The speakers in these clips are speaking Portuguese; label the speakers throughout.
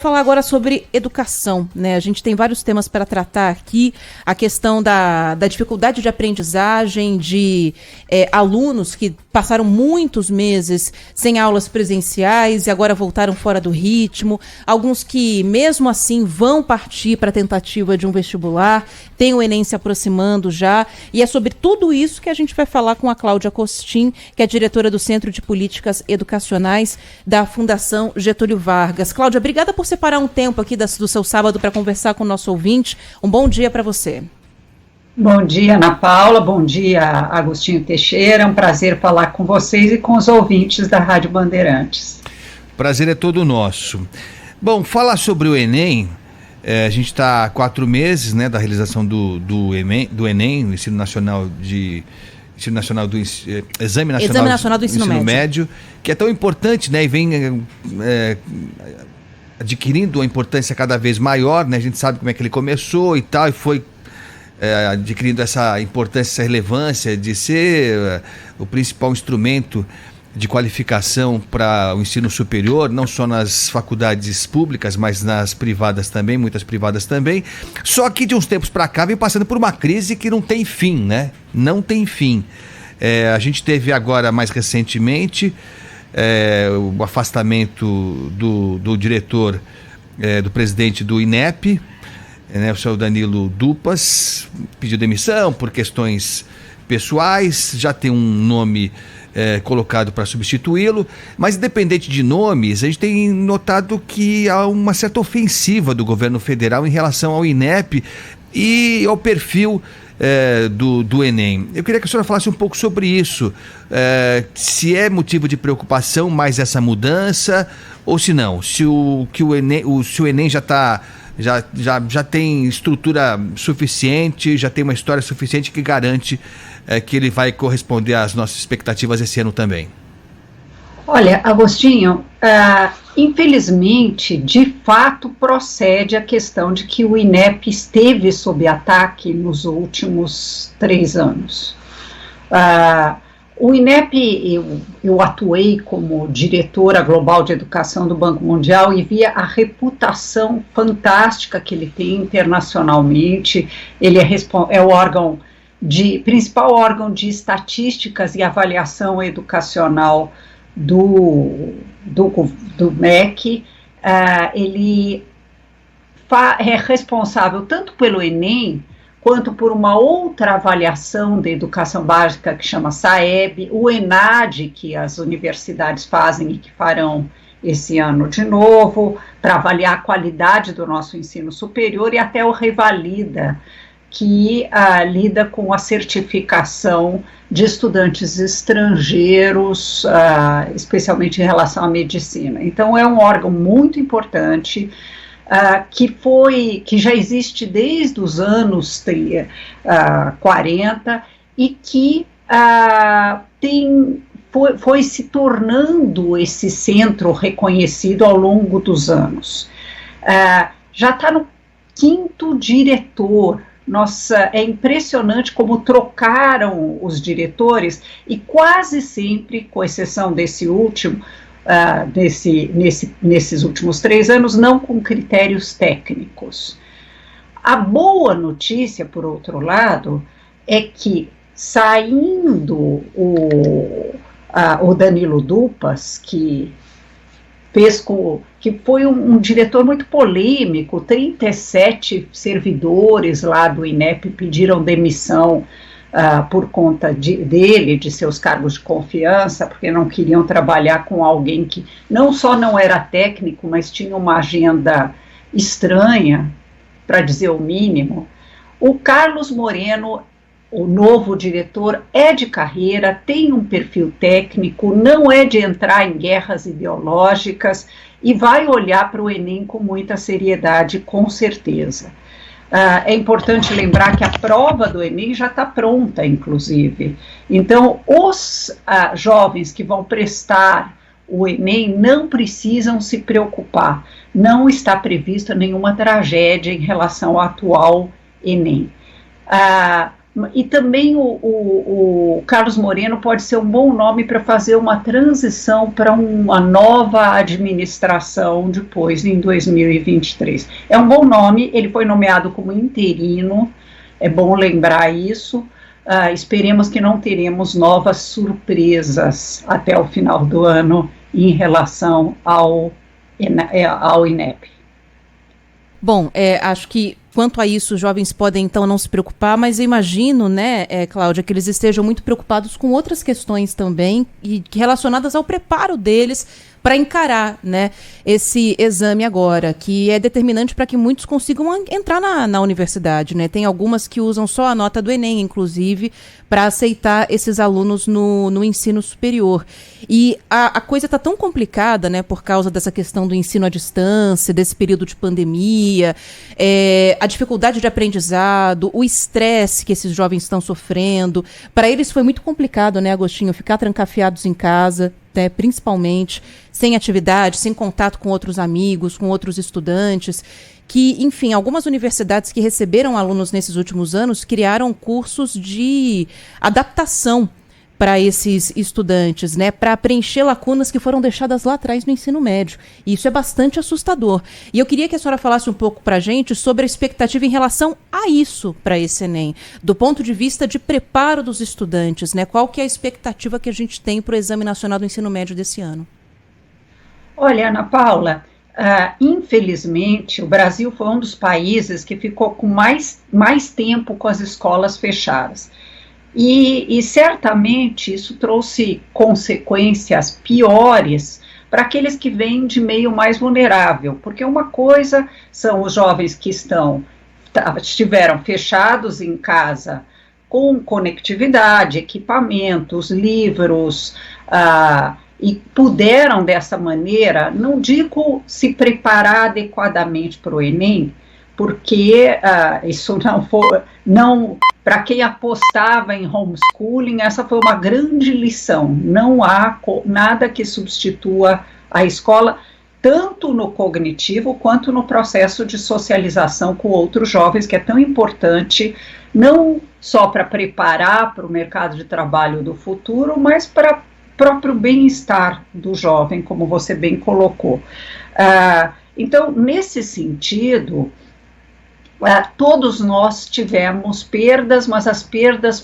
Speaker 1: Falar agora sobre educação, né? A gente tem vários temas para tratar aqui, a questão da dificuldade de aprendizagem de alunos que passaram muitos meses sem aulas presenciais e agora voltaram fora do ritmo, alguns que mesmo assim vão partir para a tentativa de um vestibular, tem o Enem se aproximando já, e é sobre tudo isso que a gente vai falar com a Cláudia Costin, que é diretora do Centro de Políticas Educacionais da Fundação Getúlio Vargas. Cláudia, obrigada por separar um tempo aqui do seu sábado para conversar com o nosso ouvinte. Um bom dia para você.
Speaker 2: Bom dia, Ana Paula. Bom dia, Agostinho Teixeira. É um prazer falar com vocês e com os ouvintes da Rádio Bandeirantes.
Speaker 3: Prazer é todo nosso. Bom, falar sobre o Enem, a gente está há 4 meses, né, da realização do Enem, o Ensino Nacional do Exame Nacional do Ensino Médio, que é tão importante, né, e vem adquirindo uma importância cada vez maior, né? A gente sabe como é que ele começou e tal, e foi adquirindo essa importância, essa relevância de ser o principal instrumento de qualificação para o ensino superior, não só nas faculdades públicas, mas nas privadas também, muitas privadas também. Só que de uns tempos para cá vem passando por uma crise que não tem fim, né? Não tem fim. A gente teve agora, mais recentemente, o afastamento do diretor, do presidente do INEP, né, o senhor Danilo Dupas, pediu demissão por questões pessoais, já tem um nome colocado para substituí-lo, mas independente de nomes, a gente tem notado que há uma certa ofensiva do governo federal em relação ao INEP e ao perfil do Enem. Eu queria que a senhora falasse um pouco sobre isso, se é motivo de preocupação mais essa mudança, ou se não, se o Enem já tem estrutura suficiente, já tem uma história suficiente que garante que ele vai corresponder às nossas expectativas esse ano também.
Speaker 2: Olha, Agostinho, infelizmente, de fato, procede a questão de que o INEP esteve sob ataque nos últimos 3 anos. O INEP, eu atuei como diretora global de educação do Banco Mundial e via a reputação fantástica que ele tem internacionalmente. Ele é o principal órgão de estatísticas e avaliação educacional do MEC. Ele é responsável tanto pelo Enem quanto por uma outra avaliação da educação básica que chama SAEB, o ENAD, que as universidades fazem e que farão esse ano de novo, para avaliar a qualidade do nosso ensino superior, e até o Revalida, que lida com a certificação de estudantes estrangeiros, especialmente em relação à medicina. Então, é um órgão muito importante, que já existe desde os anos 40 e que foi se tornando esse centro reconhecido ao longo dos anos. Já está no 5º diretor. Nossa, é impressionante como trocaram os diretores e quase sempre, com exceção desse último, nesses últimos 3 anos, não com critérios técnicos. A boa notícia, por outro lado, é que saindo o Danilo Dupas, que foi um diretor muito polêmico, 37 servidores lá do INEP pediram demissão por conta dele, de seus cargos de confiança, porque não queriam trabalhar com alguém que não só não era técnico, mas tinha uma agenda estranha, para dizer o mínimo. O Carlos Moreno, o novo diretor, é de carreira, tem um perfil técnico, não é de entrar em guerras ideológicas e vai olhar para o Enem com muita seriedade, com certeza. É importante lembrar que a prova do Enem já está pronta, inclusive. Então, os jovens que vão prestar o Enem não precisam se preocupar. Não está prevista nenhuma tragédia em relação ao atual Enem. E também o Carlos Moreno pode ser um bom nome para fazer uma transição para uma nova administração depois, em 2023. É um bom nome, ele foi nomeado como interino, é bom lembrar isso. Esperemos que não teremos novas surpresas até o final do ano em relação ao INEP.
Speaker 1: Bom, acho que quanto a isso os jovens podem então não se preocupar, mas eu imagino, né, Cláudia, que eles estejam muito preocupados com outras questões também e relacionadas ao preparo deles para encarar, né, esse exame agora, que é determinante para que muitos consigam entrar na universidade, né? Tem algumas que usam só a nota do Enem, inclusive, para aceitar esses alunos no ensino superior. E a coisa está tão complicada, né, por causa dessa questão do ensino à distância, desse período de pandemia, a dificuldade de aprendizado, o estresse que esses jovens estão sofrendo. Para eles foi muito complicado, né, Agostinho, ficar trancafiados em casa, né, principalmente, sem atividade, sem contato com outros amigos, com outros estudantes, que, enfim, algumas universidades que receberam alunos nesses últimos anos criaram cursos de adaptação para esses estudantes, né, para preencher lacunas que foram deixadas lá atrás no ensino médio. E isso é bastante assustador. E eu queria que a senhora falasse um pouco para a gente sobre a expectativa em relação a isso para esse Enem, do ponto de vista de preparo dos estudantes, né? Qual que é a expectativa que a gente tem para o Exame Nacional do Ensino Médio desse ano?
Speaker 2: Olha, Ana Paula, infelizmente, o Brasil foi um dos países que ficou com mais tempo com as escolas fechadas. E certamente isso trouxe consequências piores para aqueles que vêm de meio mais vulnerável, porque uma coisa são os jovens que estiveram fechados em casa com conectividade, equipamentos, livros, e puderam dessa maneira, não digo se preparar adequadamente para o Enem, porque isso não para quem apostava em homeschooling, essa foi uma grande lição. Não há nada que substitua a escola, tanto no cognitivo quanto no processo de socialização com outros jovens, que é tão importante, não só para preparar para o mercado de trabalho do futuro, mas para o próprio bem-estar do jovem, como você bem colocou. Então, nesse sentido, todos nós tivemos perdas, mas as perdas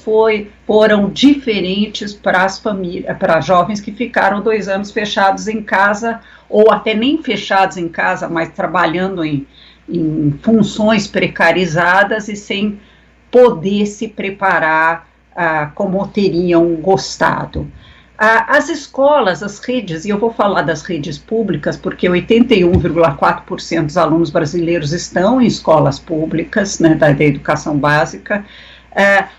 Speaker 2: foram diferentes para as famílias, para jovens que ficaram 2 anos fechados em casa, ou até nem fechados em casa, mas trabalhando em funções precarizadas e sem poder se preparar como teriam gostado. As escolas, as redes, e eu vou falar das redes públicas, porque 81,4% dos alunos brasileiros estão em escolas públicas, né, da educação básica.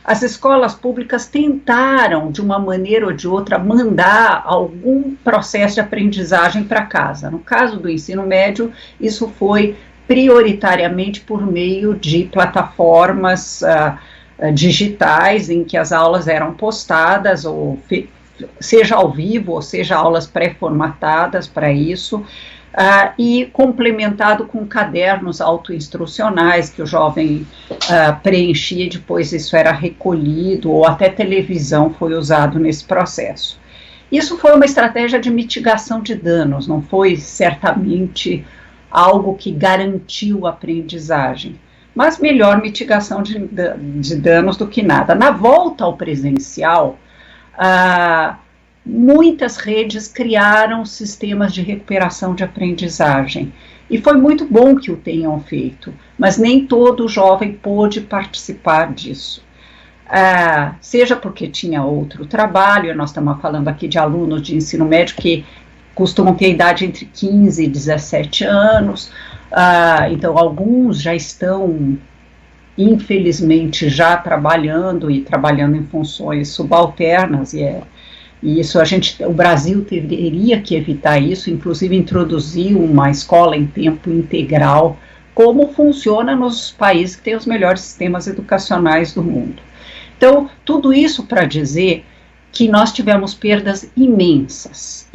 Speaker 2: As escolas públicas tentaram, de uma maneira ou de outra, mandar algum processo de aprendizagem para casa. No caso do ensino médio, isso foi prioritariamente por meio de plataformas digitais, em que as aulas eram postadas, ou seja ao vivo, ou seja aulas pré-formatadas para isso, e complementado com cadernos autoinstrucionais que o jovem preenchia e depois isso era recolhido, ou até televisão foi usado nesse processo. Isso foi uma estratégia de mitigação de danos, não foi certamente algo que garantiu a aprendizagem, mas melhor mitigação de danos do que nada. Na volta ao presencial, muitas redes criaram sistemas de recuperação de aprendizagem, e foi muito bom que o tenham feito, mas nem todo jovem pôde participar disso, seja porque tinha outro trabalho. Nós estamos falando aqui de alunos de ensino médio que costumam ter idade entre 15 e 17 anos, então alguns já estão, infelizmente, já trabalhando em funções subalternas, e isso o Brasil teria que evitar isso, inclusive introduzir uma escola em tempo integral, como funciona nos países que têm os melhores sistemas educacionais do mundo. Então, tudo isso para dizer que nós tivemos perdas imensas,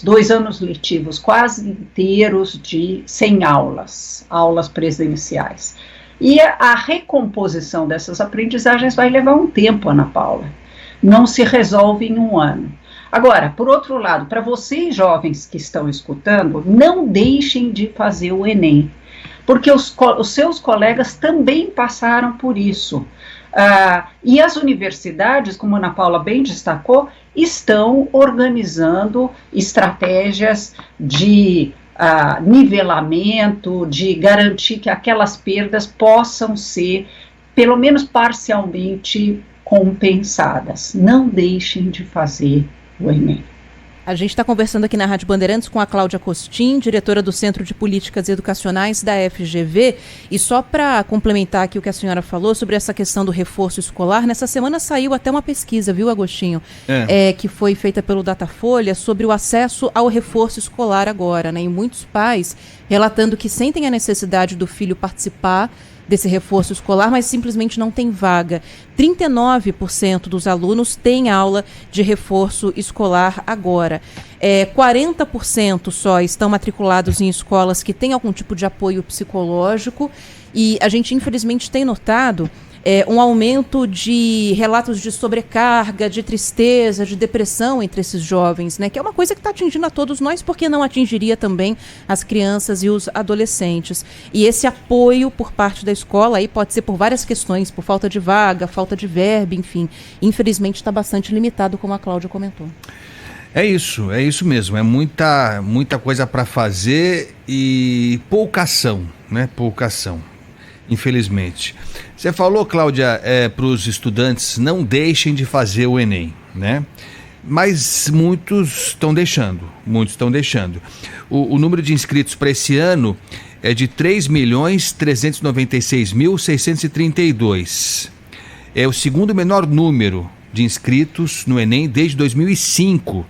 Speaker 2: 2 anos letivos quase inteiros sem aulas presenciais. E a recomposição dessas aprendizagens vai levar um tempo, Ana Paula. Não se resolve em um ano. Agora, por outro lado, para vocês jovens que estão escutando, não deixem de fazer o Enem, porque os seus colegas também passaram por isso. E as universidades, como a Ana Paula bem destacou, estão organizando estratégias de nivelamento, de garantir que aquelas perdas possam ser, pelo menos parcialmente, compensadas. Não deixem de fazer o Enem.
Speaker 1: A gente está conversando aqui na Rádio Bandeirantes com a Cláudia Costin, diretora do Centro de Políticas Educacionais da FGV. E só para complementar aqui o que a senhora falou sobre essa questão do reforço escolar, nessa semana saiu até uma pesquisa, viu, Agostinho? Que foi feita pelo Datafolha sobre o acesso ao reforço escolar agora, né? E muitos pais relatando que sentem a necessidade do filho participar desse reforço escolar, mas simplesmente não tem vaga. 39% dos alunos têm aula de reforço escolar agora. 40% só estão matriculados em escolas que têm algum tipo de apoio psicológico, e a gente infelizmente tem notado um aumento de relatos de sobrecarga, de tristeza, de depressão entre esses jovens, né? Que é uma coisa que está atingindo a todos nós, porque não atingiria também as crianças e os adolescentes. E esse apoio por parte da escola aí pode ser por várias questões, por falta de vaga, falta de verba, enfim. Infelizmente está bastante limitado, como a Cláudia comentou.
Speaker 3: É isso mesmo. É muita coisa para fazer e pouca ação, né? Pouca ação, infelizmente. Você falou, Cláudia, para os estudantes não deixem de fazer o Enem, né? Mas muitos estão deixando. O número de inscritos para esse ano é de 3.396.632. É o segundo menor número de inscritos no Enem desde 2005.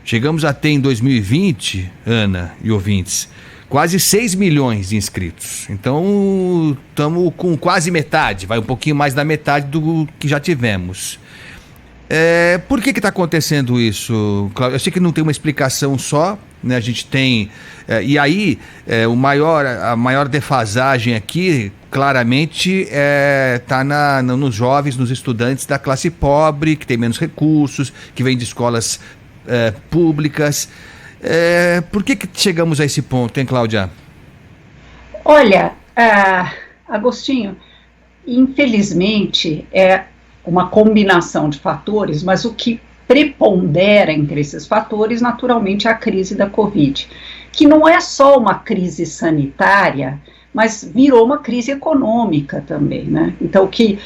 Speaker 3: Chegamos a ter em 2020, Ana e ouvintes, quase 6 milhões de inscritos. Então, estamos com quase metade, vai um pouquinho mais da metade do que já tivemos. Por que está acontecendo isso, Cláudio? Eu sei que não tem uma explicação só, né? A gente tem... e aí, a maior defasagem aqui, claramente, está nos jovens, nos estudantes da classe pobre, que tem menos recursos, que vem de escolas públicas. Por que chegamos a esse ponto, hein, Cláudia?
Speaker 2: Olha, Agostinho, infelizmente é uma combinação de fatores, mas o que prepondera entre esses fatores, naturalmente, é a crise da Covid, que não é só uma crise sanitária, mas virou uma crise econômica também, né? Então, o que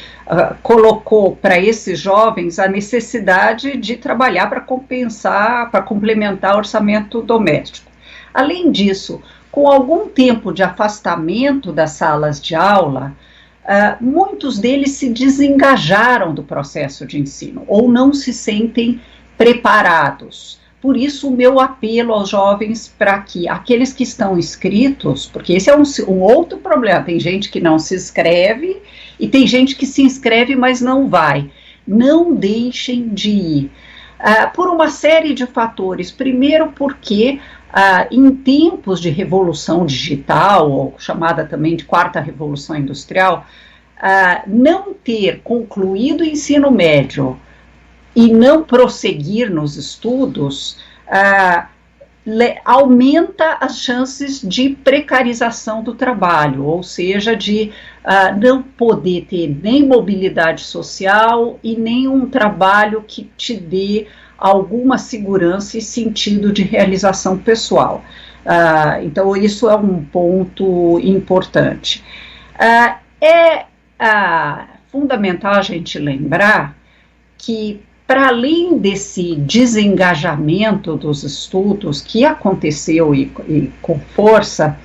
Speaker 2: colocou para esses jovens a necessidade de trabalhar para compensar, para complementar o orçamento doméstico. Além disso, com algum tempo de afastamento das salas de aula, muitos deles se desengajaram do processo de ensino, ou não se sentem preparados. Por isso, o meu apelo aos jovens para que aqueles que estão inscritos, porque esse é um outro problema, tem gente que não se inscreve e tem gente que se inscreve, mas não vai. Não deixem de ir. Por uma série de fatores. Primeiro porque, em tempos de revolução digital, ou chamada também de quarta revolução industrial, não ter concluído o ensino médio e não prosseguir nos estudos, aumenta as chances de precarização do trabalho, ou seja, de não poder ter nem mobilidade social e nem um trabalho que te dê alguma segurança e sentido de realização pessoal. Então, isso é um ponto importante. É fundamental a gente lembrar que, para além desse desengajamento dos estudos que aconteceu e com força,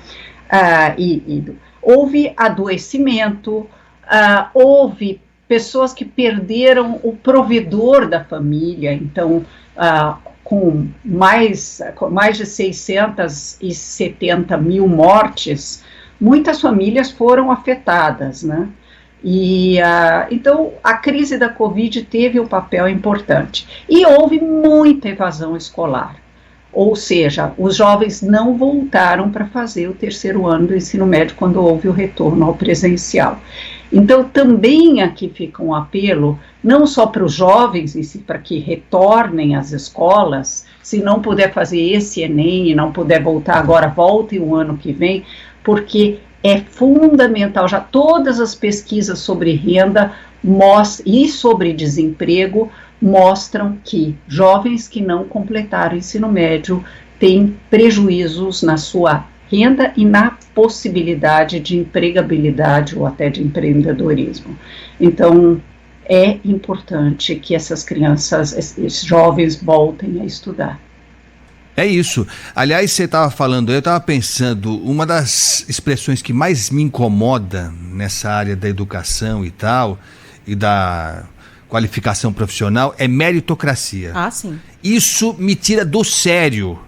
Speaker 2: houve adoecimento, houve pessoas que perderam o provedor da família, então, com mais de 670 mil mortes, muitas famílias foram afetadas, né? Então, a crise da Covid teve um papel importante. E houve muita evasão escolar. Ou seja, os jovens não voltaram para fazer o terceiro ano do ensino médio quando houve o retorno ao presencial. Então, também aqui fica um apelo, não só para os jovens, para que retornem às escolas, se não puder fazer esse Enem e não puder voltar agora, volte o ano que vem, porque é fundamental, já todas as pesquisas sobre renda e sobre desemprego mostram que jovens que não completaram o ensino médio têm prejuízos na sua renda e na possibilidade de empregabilidade ou até de empreendedorismo. Então, é importante que essas crianças, esses jovens voltem a estudar.
Speaker 3: É isso. Aliás, você estava falando, eu estava pensando, uma das expressões que mais me incomoda nessa área da educação e tal, e da qualificação profissional, é meritocracia.
Speaker 1: Ah, sim.
Speaker 3: Isso me tira do sério,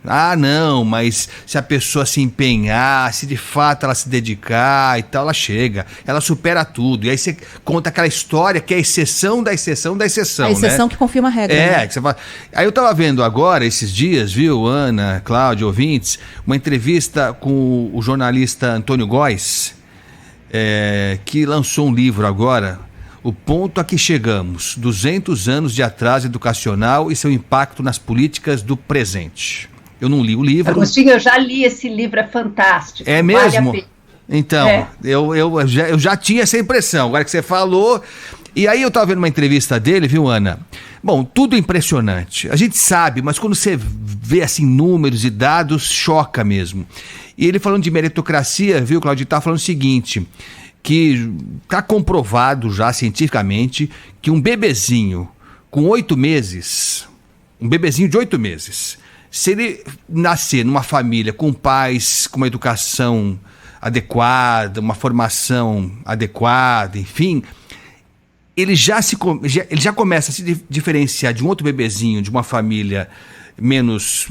Speaker 3: Ah, não, mas se a pessoa se empenhar, se de fato ela se dedicar e tal, ela chega, ela supera tudo. E aí você conta aquela história que é a exceção da exceção da exceção,
Speaker 1: a exceção,
Speaker 3: né?
Speaker 1: Que confirma a regra.
Speaker 3: É,
Speaker 1: né?
Speaker 3: que você fala. Aí eu tava vendo agora, esses dias, viu, Ana, Cláudio, ouvintes, uma entrevista com o jornalista Antônio Góes, que lançou um livro agora, O Ponto a que Chegamos, 200 anos de atraso educacional e seu impacto nas políticas do presente. Eu não li o livro.
Speaker 2: Agostinho, eu já li esse livro, é fantástico.
Speaker 3: É mesmo?
Speaker 2: Vale a pena.
Speaker 3: Então, eu já tinha essa impressão, agora que você falou. E aí eu estava vendo uma entrevista dele, viu, Ana? Bom, tudo impressionante. A gente sabe, mas quando você vê assim números e dados, choca mesmo. E ele falando de meritocracia, viu, Claudio, tá falando o seguinte, que está comprovado já cientificamente que um bebezinho com 8 meses, um bebezinho de 8 meses, se ele nascer numa família com pais com uma educação adequada, uma formação adequada, enfim, ele já começa a se diferenciar de um outro bebezinho de uma família menos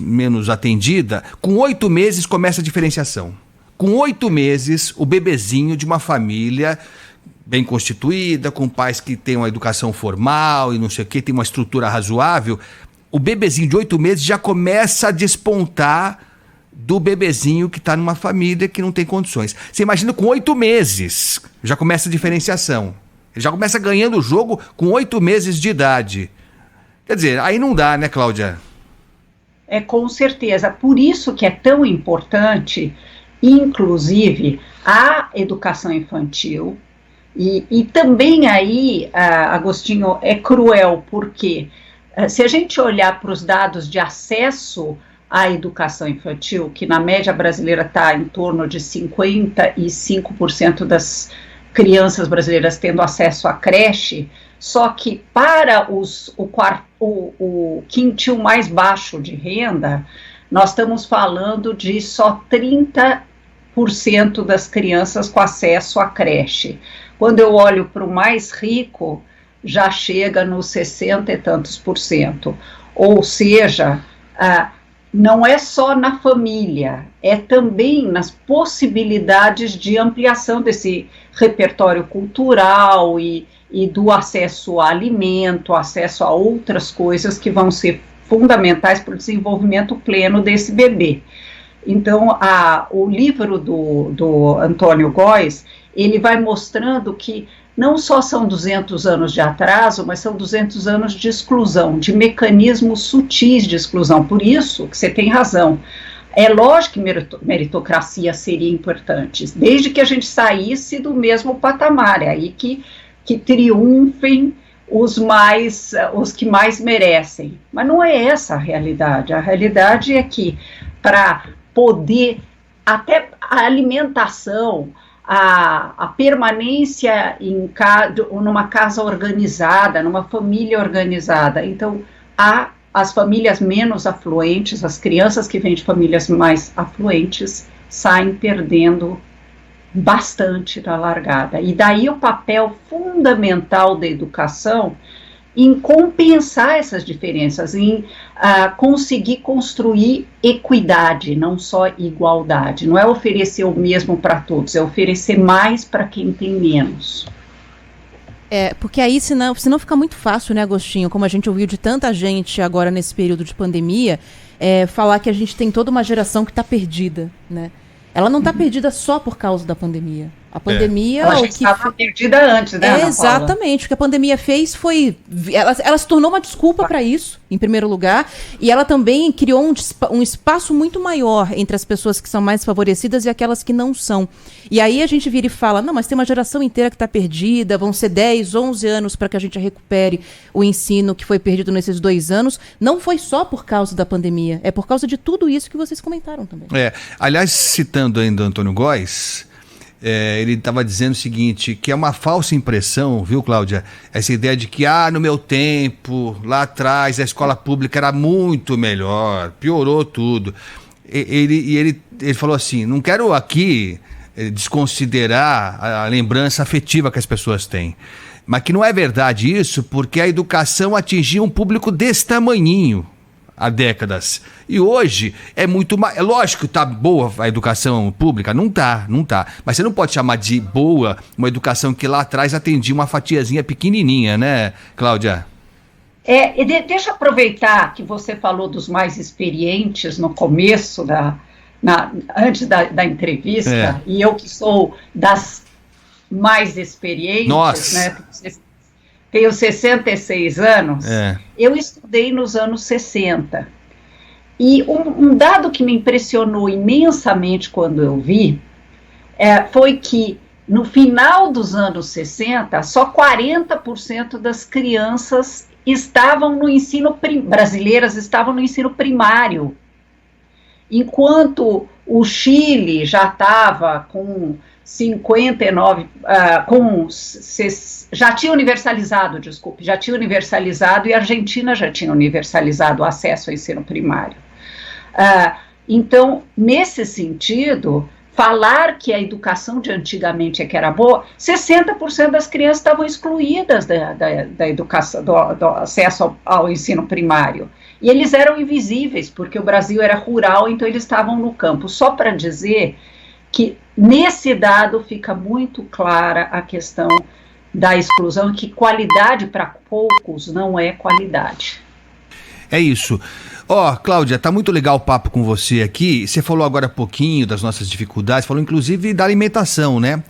Speaker 3: atendida. Com 8 meses começa a diferenciação. Com 8 meses, o bebezinho de uma família bem constituída, com pais que têm uma educação formal e não sei o que, tem uma estrutura razoável, o bebezinho de 8 meses já começa a despontar do bebezinho que está numa família que não tem condições. Você imagina com 8 meses, já começa a diferenciação. Ele já começa ganhando o jogo com 8 meses de idade. Quer dizer, aí não dá, né, Cláudia?
Speaker 2: Com certeza. Por isso que é tão importante, inclusive, a educação infantil. E também aí, Agostinho, é cruel, porque se a gente olhar para os dados de acesso à educação infantil, que na média brasileira está em torno de 55% das crianças brasileiras tendo acesso à creche, só que para o quintil mais baixo de renda, nós estamos falando de só 30% das crianças com acesso à creche. Quando eu olho para o mais rico, já chega nos 60 e tantos %. Ou seja, não é só na família, é também nas possibilidades de ampliação desse repertório cultural e do acesso a alimento, acesso a outras coisas que vão ser fundamentais para o desenvolvimento pleno desse bebê. Então, o livro do Antônio Góes, ele vai mostrando que não só são 200 anos de atraso, mas são 200 anos de exclusão, de mecanismos sutis de exclusão. Por isso que você tem razão. É lógico que meritocracia seria importante, desde que a gente saísse do mesmo patamar, é aí que triunfem os que mais merecem. Mas não é essa a realidade. A realidade é que para poder, até a alimentação, a permanência numa casa organizada, numa família organizada. Então, as famílias menos afluentes, as crianças que vêm de famílias mais afluentes, saem perdendo bastante da largada. E daí o papel fundamental da educação em compensar essas diferenças, em conseguir construir equidade, não só igualdade. Não é oferecer o mesmo para todos, é oferecer mais para quem tem menos.
Speaker 1: Porque aí senão fica muito fácil, né, Agostinho? Como a gente ouviu de tanta gente agora nesse período de pandemia, falar que a gente tem toda uma geração que está perdida, né? Ela não está perdida só por causa da pandemia. A pandemia...
Speaker 2: Ela já estava perdida antes, né, Ana Paula?
Speaker 1: Exatamente. O que a pandemia fez foi... Ela se tornou uma desculpa para isso, em primeiro lugar, e ela também criou um espaço muito maior entre as pessoas que são mais favorecidas e aquelas que não são. E aí a gente vira e fala, não, mas tem uma geração inteira que está perdida, vão ser 10, 11 anos para que a gente recupere o ensino que foi perdido nesses 2 anos. Não foi só por causa da pandemia, é por causa de tudo isso que vocês comentaram também.
Speaker 3: Aliás, citando ainda o Antônio Góes, ele estava dizendo o seguinte, que é uma falsa impressão, viu, Cláudia? Essa ideia de que, no meu tempo, lá atrás, a escola pública era muito melhor, piorou tudo. Ele falou assim, não quero aqui desconsiderar a lembrança afetiva que as pessoas têm, mas que não é verdade isso, porque a educação atingia um público desse tamanhinho há décadas. E hoje é muito mais... Lógico que tá boa a educação pública, não tá. Mas você não pode chamar de boa uma educação que lá atrás atendia uma fatiazinha pequenininha, né, Cláudia?
Speaker 2: Deixa eu aproveitar que você falou dos mais experientes no começo, antes da entrevista, e eu que sou das mais experientes,
Speaker 3: Nossa.
Speaker 2: Né? Tenho 66 anos, eu estudei nos anos 60. E um dado que me impressionou imensamente quando eu vi, foi que no final dos anos 60, só 40% das crianças brasileiras estavam no ensino primário. Enquanto o Chile já estava com 59, já tinha universalizado e a Argentina já tinha universalizado o acesso ao ensino primário. Então, nesse sentido, falar que a educação de antigamente é que era boa, 60% das crianças estavam excluídas da educação, do acesso ao ensino primário. E eles eram invisíveis, porque o Brasil era rural, então eles estavam no campo. Só para dizer que nesse dado fica muito clara a questão da exclusão, que qualidade para poucos não é qualidade.
Speaker 3: É isso. Cláudia, tá muito legal o papo com você aqui. Você falou agora há pouquinho das nossas dificuldades, falou inclusive da alimentação, né?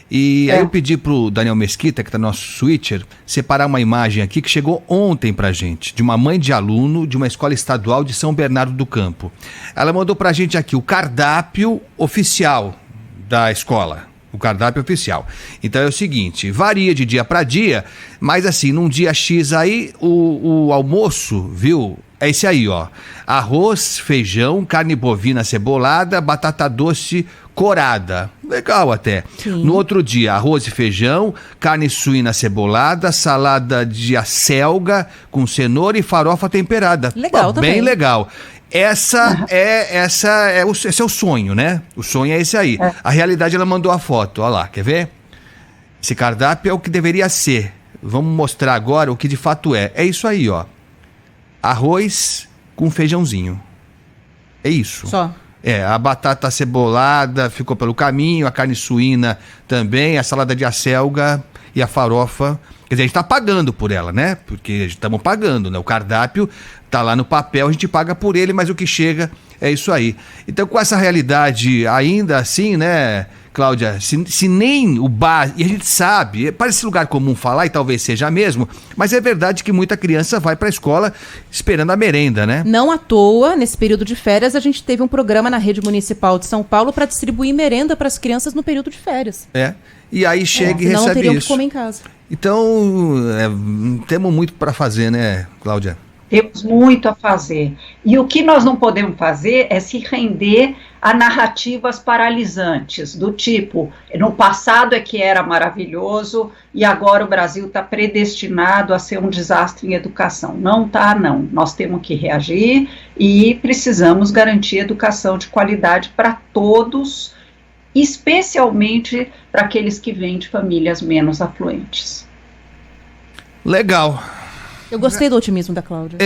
Speaker 3: E aí eu pedi pro Daniel Mesquita, que tá no nosso switcher, separar uma imagem aqui que chegou ontem pra gente, de uma mãe de aluno de uma escola estadual de São Bernardo do Campo. Ela mandou pra gente aqui o cardápio oficial da escola. O cardápio oficial. Então é o seguinte, varia de dia para dia, mas assim, num dia X aí, o almoço, viu? É esse aí, arroz, feijão, carne bovina cebolada, batata doce corada. Legal até. Sim. No outro dia, arroz e feijão, carne suína cebolada, salada de acelga com cenoura e farofa temperada.
Speaker 1: Legal também.
Speaker 3: Bem legal. Esse é o sonho, né? O sonho é esse aí. A realidade, ela mandou a foto, olha lá, quer ver? Esse cardápio é o que deveria ser. Vamos mostrar agora o que de fato é. É isso aí, arroz com feijãozinho. É isso.
Speaker 1: Só.
Speaker 3: A batata cebolada ficou pelo caminho, a carne suína também, a salada de acelga e a farofa. Quer dizer, a gente tá pagando por ela, né? Porque estamos pagando, né? O cardápio tá lá no papel, a gente paga por ele, mas o que chega é isso aí. Então, com essa realidade ainda assim, né, Cláudia, se nem o bar, e a gente sabe, parece lugar comum falar e talvez seja mesmo, mas é verdade que muita criança vai para a escola esperando a merenda, né?
Speaker 1: Não à toa, nesse período de férias, a gente teve um programa na rede municipal de São Paulo para distribuir merenda para as crianças no período de férias.
Speaker 3: E aí chega e
Speaker 1: não
Speaker 3: recebe
Speaker 1: teriam
Speaker 3: isso.
Speaker 1: Que comer em casa.
Speaker 3: Então, temos muito para fazer, né, Cláudia?
Speaker 2: Temos muito a fazer. E o que nós não podemos fazer é se render a narrativas paralisantes, do tipo, no passado é que era maravilhoso e agora o Brasil está predestinado a ser um desastre em educação. Não está, não. Nós temos que reagir e precisamos garantir educação de qualidade para todos, especialmente para aqueles que vêm de famílias menos afluentes.
Speaker 3: Legal.
Speaker 1: Eu gostei do otimismo da Cláudia.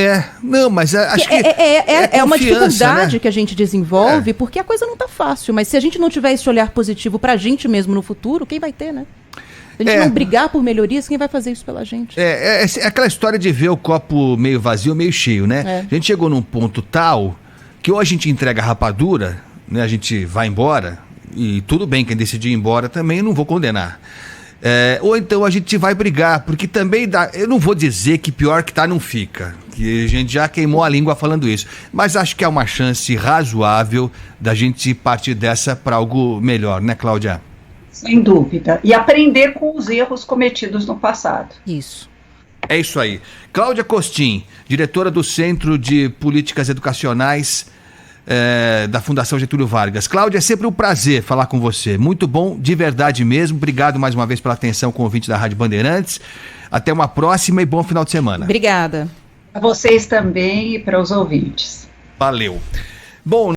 Speaker 3: Não, mas acho que
Speaker 1: é uma dificuldade,
Speaker 3: né?
Speaker 1: Que a gente desenvolve, porque a coisa não tá fácil, mas se a gente não tiver esse olhar positivo pra gente mesmo no futuro, quem vai ter, né? Se a gente não brigar por melhorias, quem vai fazer isso pela gente?
Speaker 3: É aquela história de ver o copo meio vazio, meio cheio, né? A gente chegou num ponto tal que ou a gente entrega a rapadura, né? A gente vai embora, e tudo bem, quem decidir ir embora também, eu não vou condenar. Ou então a gente vai brigar, porque também dá. Eu não vou dizer que pior que tá não fica, que a gente já queimou a língua falando isso, mas acho que é uma chance razoável da gente partir dessa para algo melhor, né, Cláudia?
Speaker 2: Sem dúvida. E aprender com os erros cometidos no passado.
Speaker 1: Isso.
Speaker 3: É isso aí. Cláudia Costin, diretora do Centro de Políticas Educacionais da Fundação Getúlio Vargas. Cláudia, é sempre um prazer falar com você. Muito bom, de verdade mesmo. Obrigado mais uma vez pela atenção com o ouvinte da Rádio Bandeirantes. Até uma próxima e bom final de semana.
Speaker 1: Obrigada.
Speaker 2: A vocês também e para os ouvintes.
Speaker 3: Valeu. Bom,